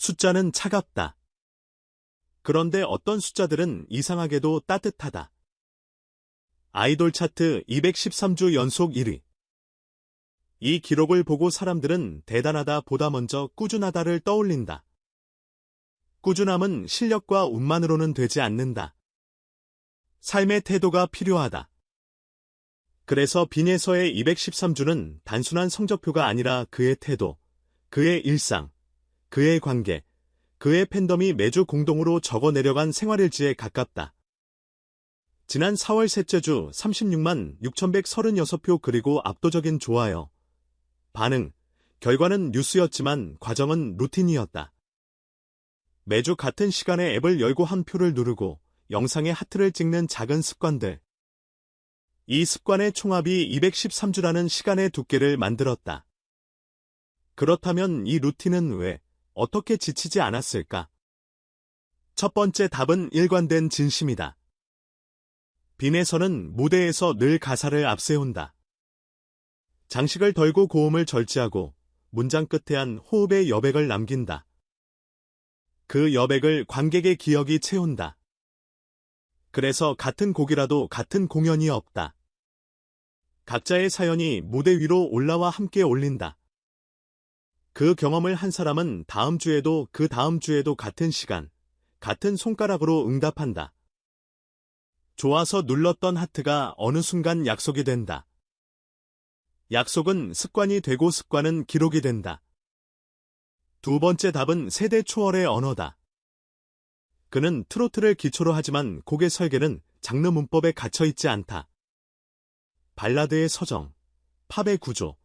숫자는 차갑다. 그런데 어떤 숫자들은 이상하게도 따뜻하다. 아이돌 차트 213주 연속 1위. 이 기록을 보고 사람들은 대단하다 보다 먼저 꾸준하다를 떠올린다. 꾸준함은 실력과 운만으로는 되지 않는다. 삶의 태도가 필요하다. 그래서 빈에서의 213주는 단순한 성적표가 아니라 그의 태도, 그의 일상, 그의 관계, 그의 팬덤이 매주 공동으로 적어내려간 생활일지에 가깝다. 지난 4월 셋째 주 36만 6,136표 그리고 압도적인 좋아요. 반응, 결과는 뉴스였지만 과정은 루틴이었다. 매주 같은 시간에 앱을 열고 한 표를 누르고 영상에 하트를 찍는 작은 습관들. 이 습관의 총합이 213주라는 시간의 두께를 만들었다. 그렇다면 이 루틴은 왜, 어떻게 지치지 않았을까? 첫 번째 답은 일관된 진심이다. 빈에서는 무대에서 늘 가사를 앞세운다. 장식을 덜고 고음을 절제하고 문장 끝에 한 호흡의 여백을 남긴다. 그 여백을 관객의 기억이 채운다. 그래서 같은 곡이라도 같은 공연이 없다. 각자의 사연이 무대 위로 올라와 함께 올린다. 그 경험을 한 사람은 다음 주에도 그 다음 주에도 같은 시간, 같은 손가락으로 응답한다. 좋아서 눌렀던 하트가 어느 순간 약속이 된다. 약속은 습관이 되고 습관은 기록이 된다. 두 번째 답은 세대 초월의 언어다. 그는 트로트를 기초로 하지만 곡의 설계는 장르 문법에 갇혀있지 않다. 발라드의 서정, 팝의 구조,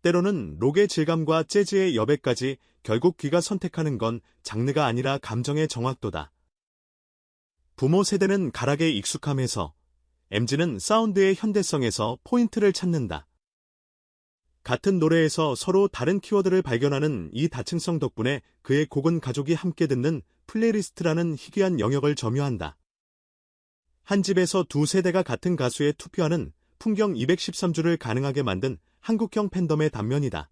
때로는 록의 질감과 재즈의 여백까지 결국 귀가 선택하는 건 장르가 아니라 감정의 정확도다. 부모 세대는 가락의 익숙함에서, MZ는 사운드의 현대성에서 포인트를 찾는다. 같은 노래에서 서로 다른 키워드를 발견하는 이 다층성 덕분에 그의 곡은 가족이 함께 듣는 플레이리스트라는 희귀한 영역을 점유한다. 한 집에서 두 세대가 같은 가수에 투표하는 풍경 213주를 가능하게 만든 한국형 팬덤의 단면이다.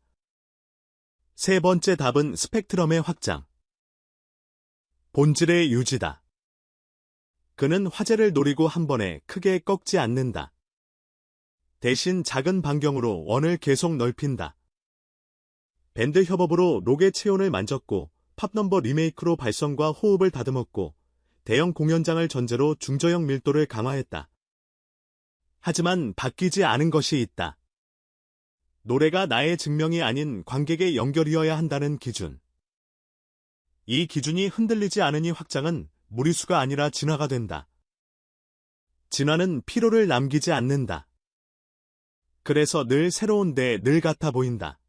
세 번째 답은 스펙트럼의 확장. 본질의 유지다. 그는 화제를 노리고 한 번에 크게 꺾지 않는다. 대신 작은 반경으로 원을 계속 넓힌다. 밴드 협업으로 록의 체온을 만졌고 팝넘버 리메이크로 발성과 호흡을 다듬었고 대형 공연장을 전제로 중저형 밀도를 강화했다. 하지만 바뀌지 않은 것이 있다. 노래가 나의 증명이 아닌 관객의 연결이어야 한다는 기준. 이 기준이 흔들리지 않으니 확장은 무리수가 아니라 진화가 된다. 진화는 피로를 남기지 않는다. 그래서 늘 새로운데 늘 같아 보인다.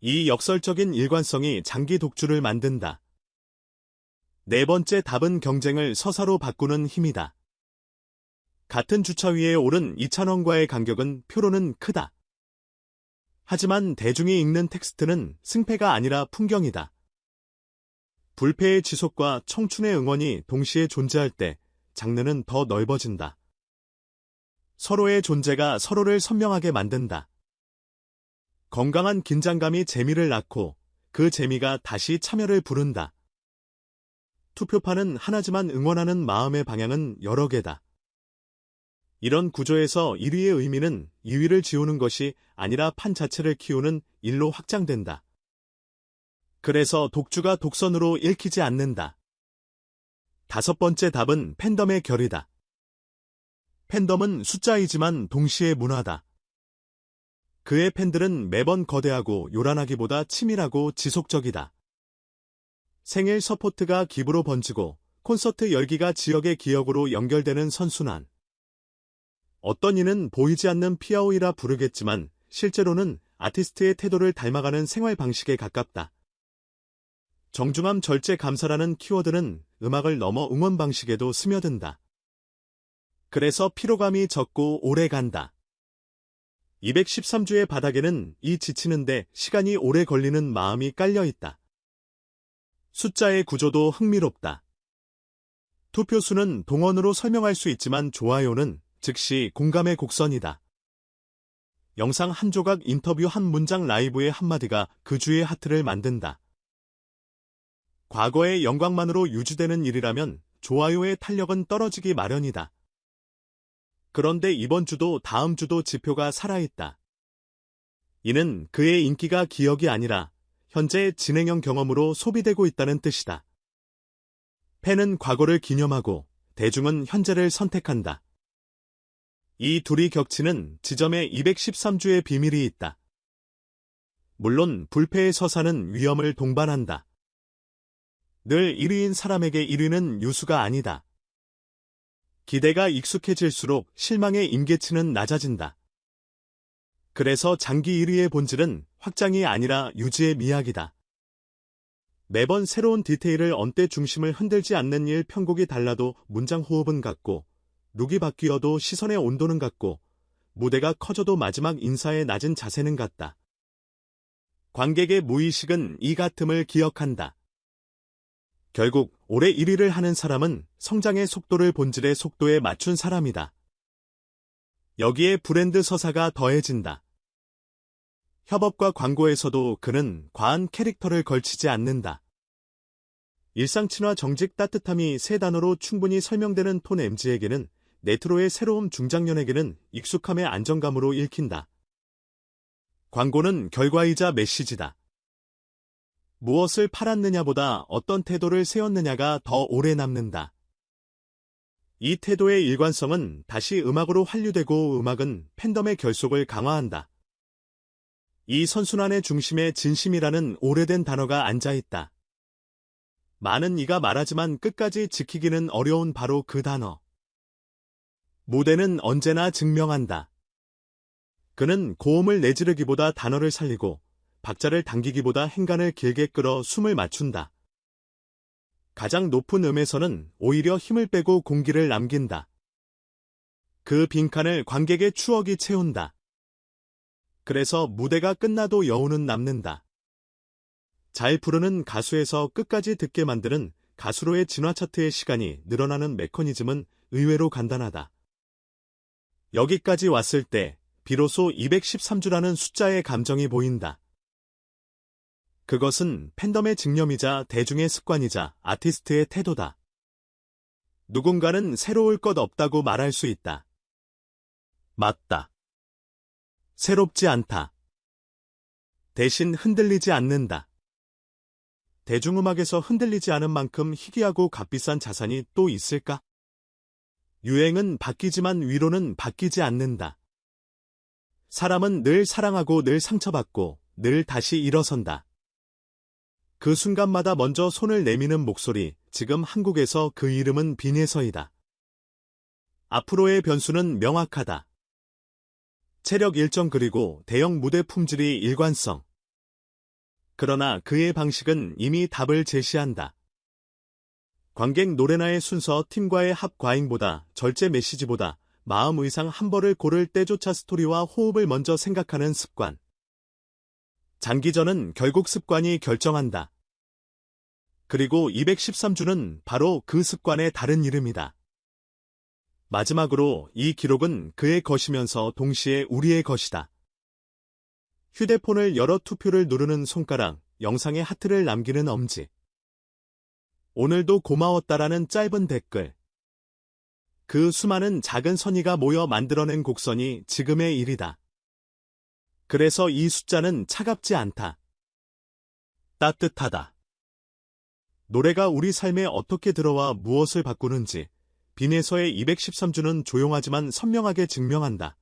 이 역설적인 일관성이 장기 독주를 만든다. 네 번째 답은 경쟁을 서사로 바꾸는 힘이다. 같은 주차 위에 오른 이찬원과의 간격은 표로는 크다. 하지만 대중이 읽는 텍스트는 승패가 아니라 풍경이다. 불패의 지속과 청춘의 응원이 동시에 존재할 때 장르는 더 넓어진다. 서로의 존재가 서로를 선명하게 만든다. 건강한 긴장감이 재미를 낳고 그 재미가 다시 참여를 부른다. 투표판은 하나지만 응원하는 마음의 방향은 여러 개다. 이런 구조에서 1위의 의미는 2위를 지우는 것이 아니라 판 자체를 키우는 일로 확장된다. 그래서 독주가 독선으로 읽히지 않는다. 다섯 번째 답은 팬덤의 결이다. 팬덤은 숫자이지만 동시에 문화다. 그의 팬들은 매번 거대하고 요란하기보다 치밀하고 지속적이다. 생일 서포트가 기부로 번지고 콘서트 열기가 지역의 기억으로 연결되는 선순환. 어떤 이는 보이지 않는 피아오이라 부르겠지만 실제로는 아티스트의 태도를 닮아가는 생활 방식에 가깝다. 정중함 절제 감사라는 키워드는 음악을 넘어 응원 방식에도 스며든다. 그래서 피로감이 적고 오래 간다. 213주의 바닥에는 이 지치는데 시간이 오래 걸리는 마음이 깔려있다. 숫자의 구조도 흥미롭다. 투표수는 동원으로 설명할 수 있지만 좋아요는 즉시 공감의 곡선이다. 영상 한 조각 인터뷰 한 문장 라이브의 한마디가 그 주의 하트를 만든다. 과거의 영광만으로 유지되는 일이라면 좋아요의 탄력은 떨어지기 마련이다. 그런데 이번 주도 다음 주도 지표가 살아있다. 이는 그의 인기가 기억이 아니라 현재 진행형 경험으로 소비되고 있다는 뜻이다. 팬은 과거를 기념하고 대중은 현재를 선택한다. 이 둘이 겹치는 지점에 213주의 비밀이 있다. 물론 불패의 서사는 위험을 동반한다. 늘 1위인 사람에게 1위는 유수가 아니다. 기대가 익숙해질수록 실망의 임계치는 낮아진다. 그래서 장기 1위의 본질은 확장이 아니라 유지의 미학이다. 매번 새로운 디테일을 언때 중심을 흔들지 않는 일 편곡이 달라도 문장 호흡은 같고 룩이 바뀌어도 시선의 온도는 같고 무대가 커져도 마지막 인사의 낮은 자세는 같다. 관객의 무의식은 이 같음을 기억한다. 결국 올해 1위를 하는 사람은 성장의 속도를 본질의 속도에 맞춘 사람이다. 여기에 브랜드 서사가 더해진다. 협업과 광고에서도 그는 과한 캐릭터를 걸치지 않는다. 일상 친화 정직 따뜻함이 세 단어로 충분히 설명되는 톤 MG에게는 네트로의 새로움 중장년에게는 익숙함의 안정감으로 읽힌다. 광고는 결과이자 메시지다. 무엇을 팔았느냐보다 어떤 태도를 세웠느냐가 더 오래 남는다. 이 태도의 일관성은 다시 음악으로 환류되고 음악은 팬덤의 결속을 강화한다. 이 선순환의 중심에 진심이라는 오래된 단어가 앉아있다. 많은 이가 말하지만 끝까지 지키기는 어려운 바로 그 단어. 무대는 언제나 증명한다. 그는 고음을 내지르기보다 단어를 살리고 박자를 당기기보다 행간을 길게 끌어 숨을 맞춘다. 가장 높은 음에서는 오히려 힘을 빼고 공기를 남긴다. 그 빈칸을 관객의 추억이 채운다. 그래서 무대가 끝나도 여운은 남는다. 잘 부르는 가수에서 끝까지 듣게 만드는 가수로의 진화 차트의 시간이 늘어나는 메커니즘은 의외로 간단하다. 여기까지 왔을 때 비로소 213주라는 숫자의 감정이 보인다. 그것은 팬덤의 직념이자 대중의 습관이자 아티스트의 태도다. 누군가는 새로울 것 없다고 말할 수 있다. 맞다. 새롭지 않다. 대신 흔들리지 않는다. 대중음악에서 흔들리지 않은 만큼 희귀하고 값비싼 자산이 또 있을까? 유행은 바뀌지만 위로는 바뀌지 않는다. 사람은 늘 사랑하고 늘 상처받고 늘 다시 일어선다. 그 순간마다 먼저 손을 내미는 목소리, 지금 한국에서 그 이름은 빈예서이다. 앞으로의 변수는 명확하다. 체력 일정 그리고 대형 무대 품질이 일관성. 그러나 그의 방식은 이미 답을 제시한다. 관객 노래나의 순서 팀과의 합 과잉보다 절제 메시지보다 마음 의상 한 벌을 고를 때조차 스토리와 호흡을 먼저 생각하는 습관. 장기전은 결국 습관이 결정한다. 그리고 213주는 바로 그 습관의 다른 이름이다. 마지막으로 이 기록은 그의 것이면서 동시에 우리의 것이다. 휴대폰을 열어 투표를 누르는 손가락, 영상에 하트를 남기는 엄지. 오늘도 고마웠다라는 짧은 댓글. 그 수많은 작은 선의가 모여 만들어낸 곡선이 지금의 일이다. 그래서 이 숫자는 차갑지 않다. 따뜻하다. 노래가 우리 삶에 어떻게 들어와 무엇을 바꾸는지 빈에서의 213주는 조용하지만 선명하게 증명한다.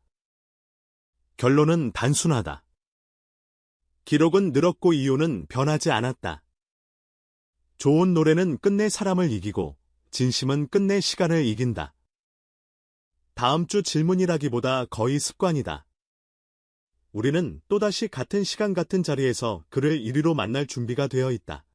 결론은 단순하다. 기록은 늘었고 이유는 변하지 않았다. 좋은 노래는 끝내 사람을 이기고 진심은 끝내 시간을 이긴다. 다음 주 질문이라기보다 거의 습관이다. 우리는 또다시 같은 시간 같은 자리에서 그를 1위로 만날 준비가 되어 있다.